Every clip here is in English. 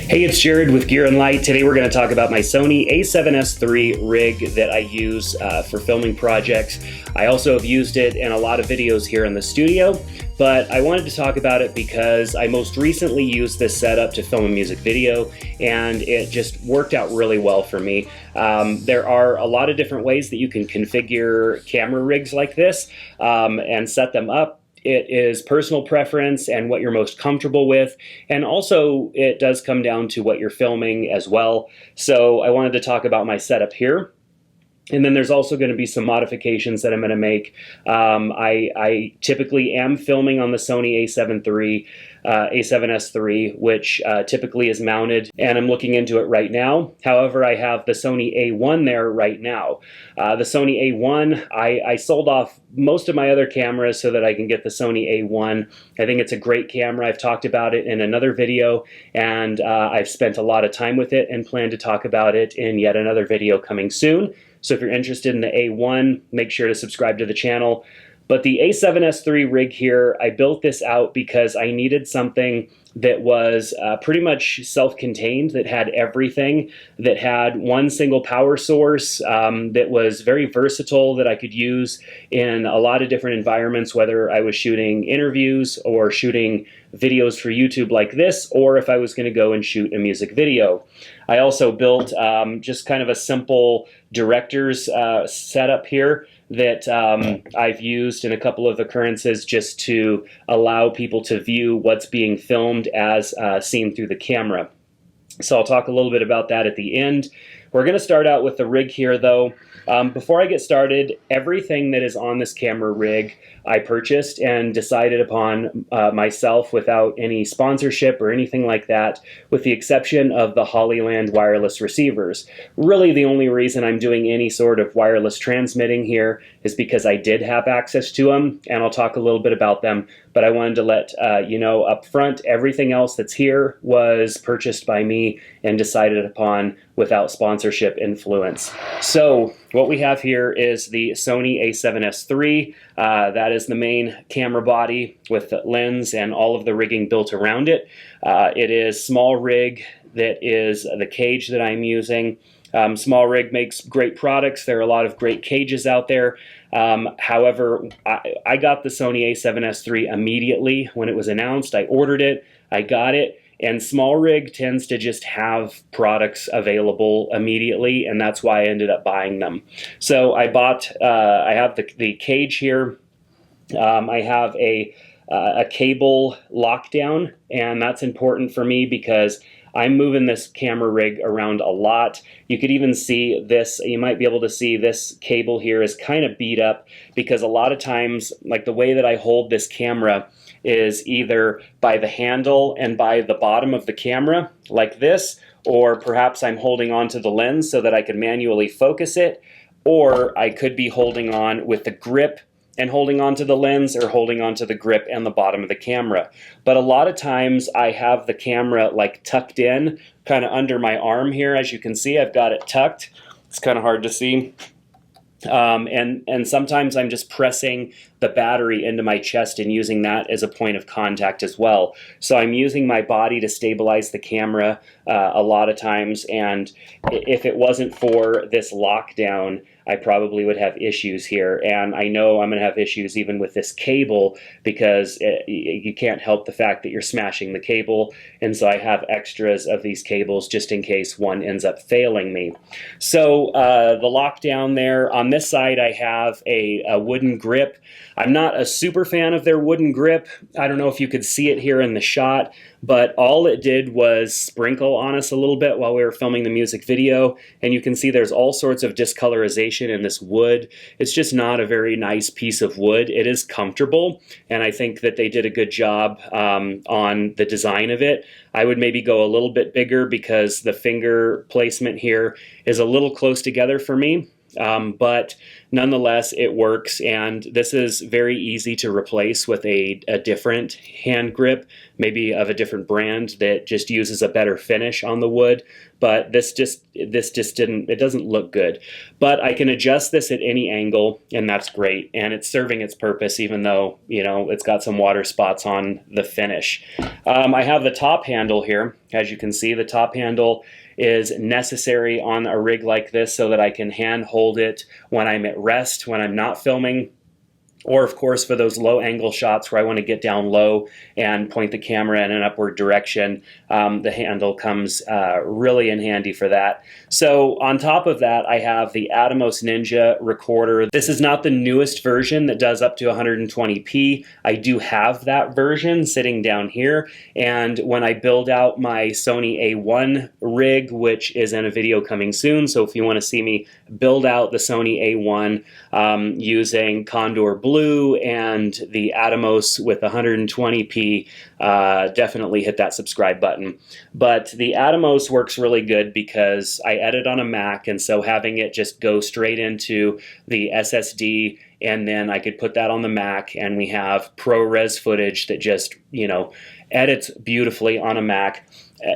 Hey, it's Jared with Gear and Light. Today we're going to talk about my Sony a7S III rig that I use for filming projects. I also have used it in a lot of videos here in the studio, but I wanted to talk about it because I most recently used this setup to film a music video, and it just worked out really well for me. There are a lot of different ways that you can configure camera rigs like this and set them up. It is personal preference and what you're most comfortable with, and also it does come down to what you're filming as well. So I wanted to talk about my setup here. And then there's also going to be some modifications that I'm going to make. I typically am filming on the Sony a7S III, which typically is mounted, and I'm looking into it right now. However, I have the Sony A1 there right now. The Sony A1, I sold off most of my other cameras so that I can get the Sony A1. I think it's a great camera. I've talked about it in another video, and I've spent a lot of time with it and plan to talk about it in yet another video coming soon. So if you're interested in the A1, make sure to subscribe to the channel. But the a7S III rig here, I built this out because I needed something that was pretty much self-contained, that had everything, that had one single power source, that was very versatile, that I could use in a lot of different environments, whether I was shooting interviews or shooting videos for YouTube like this, or if I was going to go and shoot a music video. I also built just kind of a simple director's setup here that I've used in a couple of occurrences just to allow people to view what's being filmed as seen through the camera. So I'll talk a little bit about that at the end. We're going to start out with the rig here though. Before I get started, everything that is on this camera rig I purchased and decided upon myself without any sponsorship or anything like that, with the exception of the Hollyland wireless receivers. Really the only reason I'm doing any sort of wireless transmitting here is because I did have access to them, and I'll talk a little bit about them, but I wanted to let you know up front, everything else that's here was purchased by me and decided upon without sponsorship influence. So what we have here is the Sony a7S III. That is the main camera body with the lens and all of the rigging built around it. It is small rig that is the cage that I'm using. Small rig makes great products. There are a lot of great cages out there. However, I got the Sony a7S III immediately when it was announced. I ordered it, I got it, and small rig tends to just have products available immediately, and that's why I ended up buying them. So I bought, I have the cage here. I have a cable lockdown, and that's important for me because I'm moving this camera rig around a lot. You could even see this, you might be able to see this cable here is kind of beat up because a lot of times, like the way that I hold this camera is either by the handle and by the bottom of the camera, like this, or perhaps I'm holding onto the lens so that I can manually focus it, or I could be holding on with the grip and holding onto the lens, or holding onto the grip and the bottom of the camera. But a lot of times I have the camera like tucked in, kind of under my arm here. As you can see, I've got it tucked. It's kind of hard to see. And sometimes I'm just pressing the battery into my chest and using that as a point of contact as well. So I'm using my body to stabilize the camera a lot of times, and if it wasn't for this lockdown, I probably would have issues here, and I know I'm going to have issues even with this cable because you can't help the fact that you're smashing the cable, and so I have extras of these cables just in case one ends up failing me. So the lockdown there, on this side I have a wooden grip. I'm not a super fan of their wooden grip. I don't know if you could see it here in the shot, but all it did was sprinkle on us a little bit while we were filming the music video, and you can see there's all sorts of discolorization in this wood. It's just not a very nice piece of wood. It is comfortable, and I think that they did a good job on the design of it. I would maybe go a little bit bigger because the finger placement here is a little close together for me. But nonetheless, it works, and this is very easy to replace with a different hand grip, maybe of a different brand that just uses a better finish on the wood. But this just didn't, it doesn't look good. But I can adjust this at any angle, and that's great. And it's serving its purpose, even though, you know, it's got some water spots on the finish. I have the top handle here. As you can see, the top handle is necessary on a rig like this so that I can hand hold it when I'm at rest, when I'm not filming, or of course for those low angle shots where I want to get down low and point the camera in an upward direction. The handle comes really in handy for that. So on top of that, I have the Atomos Ninja recorder. This is not the newest version that does up to 120p. I do have that version sitting down here, and when I build out my Sony A1 rig, which is in a video coming soon, so if you want to see me build out the Sony A1 using Condor Blue and the Atomos with 120p, definitely hit that subscribe button. But the Atomos works really good because I edit on a Mac, and so having it just go straight into the SSD, and then I could put that on the Mac, and we have ProRes footage that just, you know, edits beautifully on a Mac.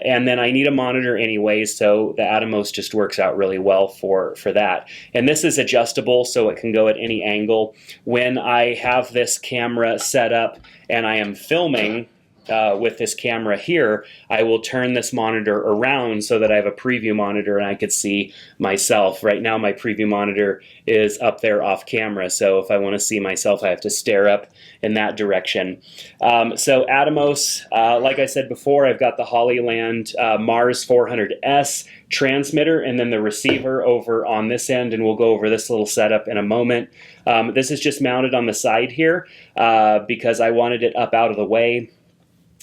And then I need a monitor anyway, so the Atomos just works out really well for that. And this is adjustable, so it can go at any angle. When I have this camera set up and I am filming with this camera here, I will turn this monitor around so that I have a preview monitor and I could see myself. Right now my preview monitor is up there off camera, so if I want to see myself I have to stare up in that direction. So Atomos, like I said before, I've got the Hollyland Mars 400S transmitter and then the receiver over on this end, and we'll go over this little setup in a moment. This is just mounted on the side here because I wanted it up out of the way.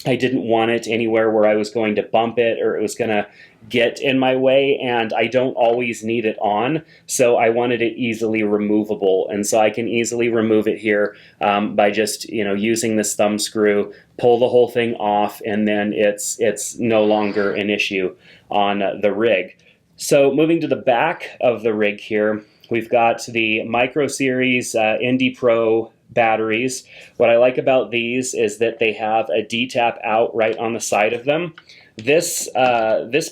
I didn't want it anywhere where I was going to bump it or it was going to get in my way, and I don't always need it on, so I wanted it easily removable, and so I can easily remove it here by just, you know, using this thumb screw, pull the whole thing off, and then it's no longer an issue on the rig. So moving to the back of the rig here, we've got the Microseries Indy Pro batteries. What I like about these is that they have a D-tap out right on the side of them. This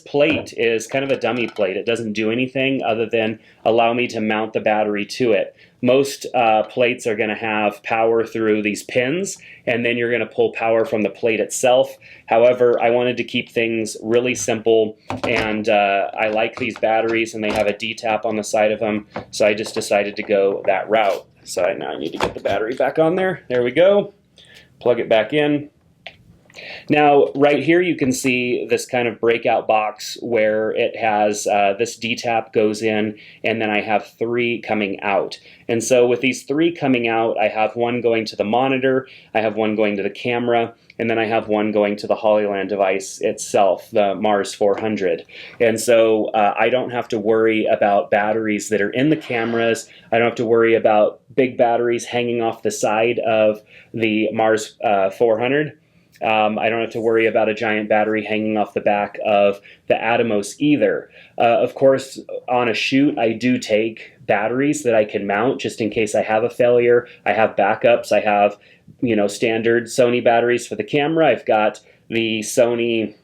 plate is kind of a dummy plate. It doesn't do anything other than allow me to mount the battery to it. Most plates are going to have power through these pins, and then you're going to pull power from the plate itself. However, I wanted to keep things really simple, and I like these batteries, and they have a D-tap on the side of them, so I just decided to go that route. So now I need to get the battery back on there. There we go. Plug it back in. Now, right here you can see this kind of breakout box where it has this D-tap goes in, and then I have 3 coming out. And so with these 3 coming out, I have one going to the monitor, I have one going to the camera, and then I have one going to the Hollyland device itself, the Mars 400. And so I don't have to worry about batteries that are in the cameras. I don't have to worry about big batteries hanging off the side of the Mars 400. I don't have to worry about a giant battery hanging off the back of the Atomos either. Of course, on a shoot, I do take batteries that I can mount just in case I have a failure. I have backups. I have, you know, standard Sony batteries for the camera. I've got the Sony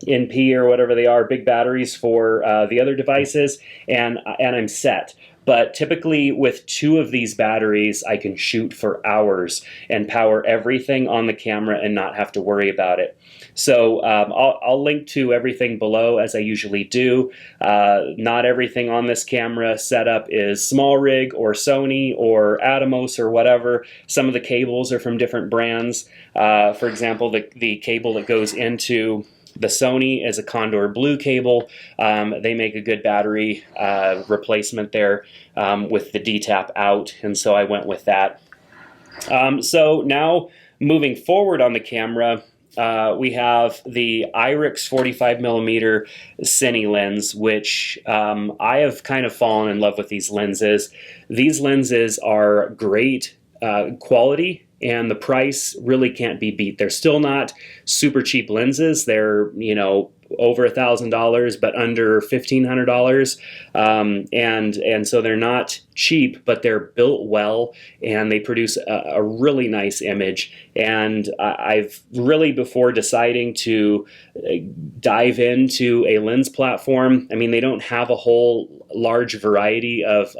NP or whatever they are, big batteries for the other devices, and I'm set. But typically with 2 of these batteries, I can shoot for hours and power everything on the camera and not have to worry about it. So I'll link to everything below as I usually do. Not everything on this camera setup is small rig or Sony or Atomos or whatever. Some of the cables are from different brands. For example, the cable that goes into the Sony is a Condor Blue cable. They make a good battery replacement there with the D-tap out, and so I went with that. So now moving forward on the camera, we have the Irix 45mm Cinelense, which I have kind of fallen in love with these lenses. These lenses are great quality and the price really can't be beat. They're still not super cheap lenses. They're, you know, over $1,000, but under $1,500, and so they're not cheap, but they're built well, and they produce a really nice image. And I've really, before deciding to dive into a lens platform, I mean, they don't have a whole large variety of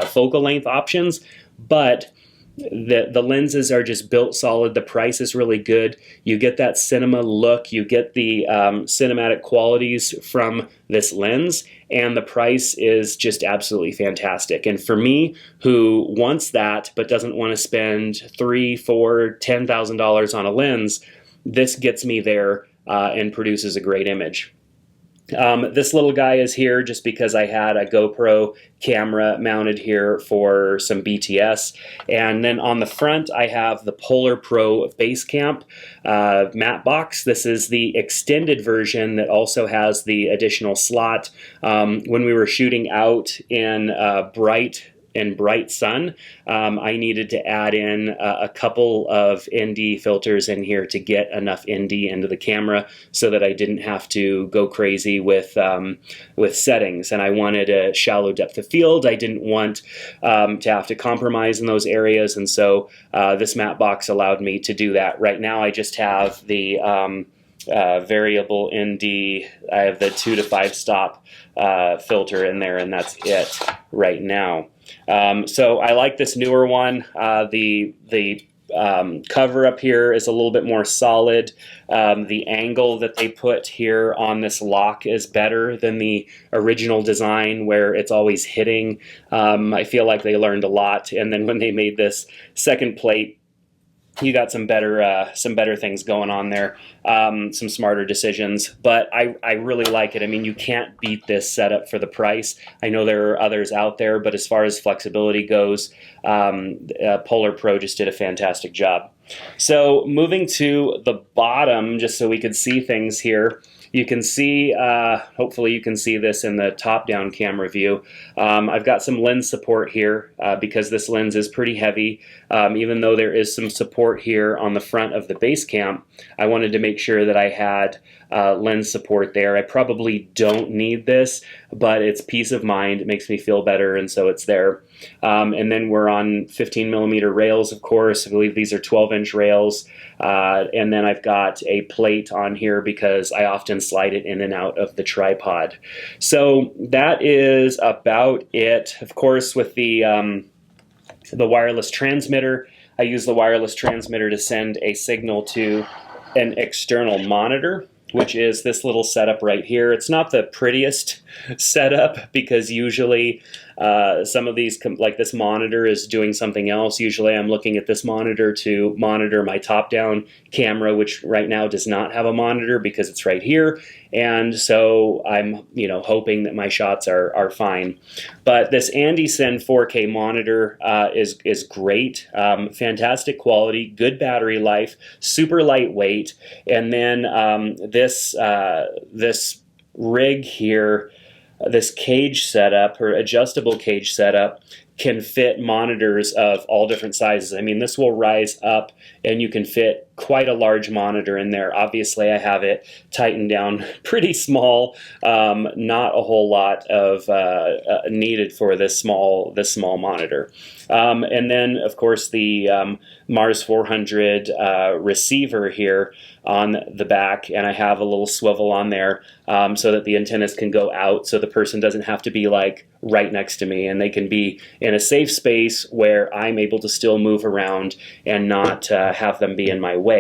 focal length options, but the lenses are just built solid. The price is really good. You get that cinema look. You get the cinematic qualities from this lens, and the price is just absolutely fantastic. And for me, who wants that but doesn't want to spend $3,000, $4,000, $10,000 on a lens, this gets me there and produces a great image. This little guy is here just because I had a GoPro camera mounted here for some BTS. And then on the front, I have the Polar Pro Basecamp matte box. This is the extended version that also has the additional slot. When we were shooting out in bright sun, I needed to add in a couple of ND filters in here to get enough ND into the camera so that I didn't have to go crazy with settings. And I wanted a shallow depth of field. I didn't want to have to compromise in those areas, and so this matte box allowed me to do that. Right now I just have the variable ND. I have the 2 to 5 stop filter in there, and that's it right now. So I like this newer one. The cover up here is a little bit more solid. The angle that they put here on this lock is better than the original design where it's always hitting. I feel like they learned a lot, and then when they made this second plate, you got some better things going on there, some smarter decisions, but I really like it. I mean, you can't beat this setup for the price. I know there are others out there, but as far as flexibility goes, Polar Pro just did a fantastic job. So moving to the bottom, just so we could see things here, you can see, hopefully you can see this in the top-down camera view. I've got some lens support here because this lens is pretty heavy. Even though there is some support here on the front of the Basecamp, I wanted to make sure that I had lens support there. I probably don't need this, but it's peace of mind. It makes me feel better, and so it's there. And then we're on 15mm rails, of course. I believe these are 12-inch rails. And then I've got a plate on here because I often slide it in and out of the tripod. So that is about it. Of course, with the wireless transmitter, I use the wireless transmitter to send a signal to an external monitor, which is this little setup right here. It's not the prettiest setup because usually some of these, like this monitor is doing something else. Usually I'm looking at this monitor to monitor my top-down camera, which right now does not have a monitor because it's right here. And so I'm, hoping that my shots are fine. But this Andycine 4K monitor is great, fantastic quality, good battery life, super lightweight, and then this rig here, this cage setup or adjustable cage setup, can fit monitors of all different sizes. I mean, this will rise up and you can fit quite a large monitor in there. Obviously, I have it tightened down pretty small, not a whole lot of needed for this small monitor. And then, of course, the Mars 400 receiver here on the back, and I have a little swivel on there so that the antennas can go out, so the person doesn't have to be like right next to me, and they can be in a safe space where I'm able to still move around and not have them be in my way.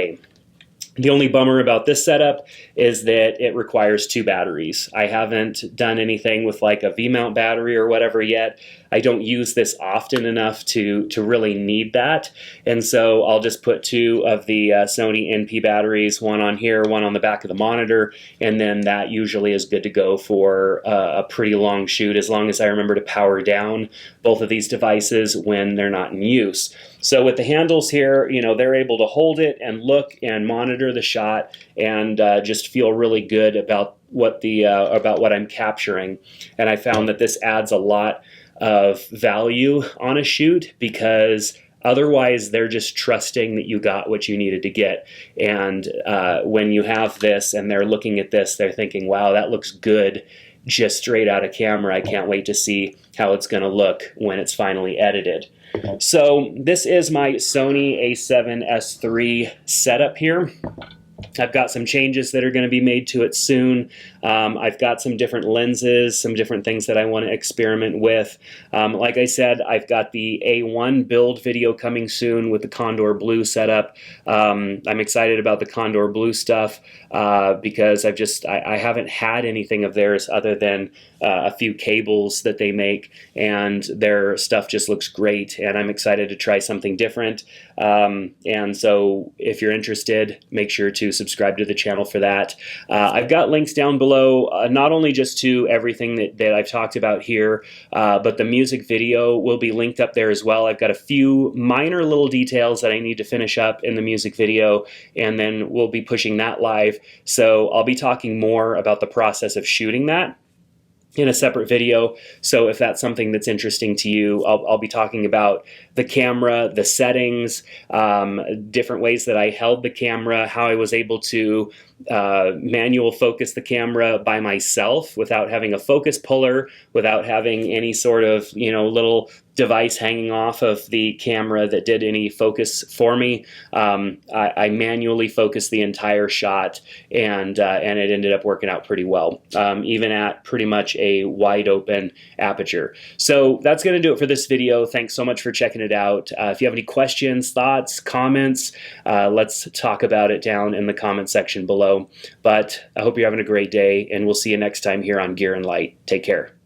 The only bummer about this setup is that it requires 2 batteries. I haven't done anything with like a V-mount battery or whatever yet. I don't use this often enough to really need that. And so I'll just put 2 of the Sony NP batteries, one on here, one on the back of the monitor, and then that usually is good to go for a pretty long shoot, as long as I remember to power down both of these devices when they're not in use. So with the handles here, they're able to hold it and look and monitor the shot and just feel really good about what I'm capturing. And I found that this adds a lot of value on a shoot because Otherwise, they're just trusting that you got what you needed to get. And when you have this and they're looking at this, they're thinking, wow, that looks good just straight out of camera. I can't wait to see how it's going to look when it's finally edited. So this is my Sony a7S III setup here. I've got some changes that are going to be made to it soon. I've got some different lenses, some different things that I want to experiment with. Like I said, I've got the A1 build video coming soon with the Condor Blue setup. I'm excited about the Condor Blue stuff because I haven't had anything of theirs other than a few cables that they make, and their stuff just looks great, and I'm excited to try something different. And so if you're interested, make sure to subscribe to the channel for that. I've got links down below, not only just to everything that I've talked about here, but the music video will be linked up there as well. I've got a few minor little details that I need to finish up in the music video, and then we'll be pushing that live. So I'll be talking more about the process of shooting that in a separate video. So if that's something that's interesting to you, I'll be talking about the camera, the settings, different ways that I held the camera, how I was able to manual focus the camera by myself without having a focus puller, without having any sort of, little device hanging off of the camera that did any focus for me. I manually focused the entire shot, and it ended up working out pretty well, even at pretty much a wide open aperture. So that's going to do it for this video. Thanks so much for checking it out. If you have any questions, thoughts, comments, let's talk about it down in the comment section below. But I hope you're having a great day, and we'll see you next time here on Gear and Light. Take care.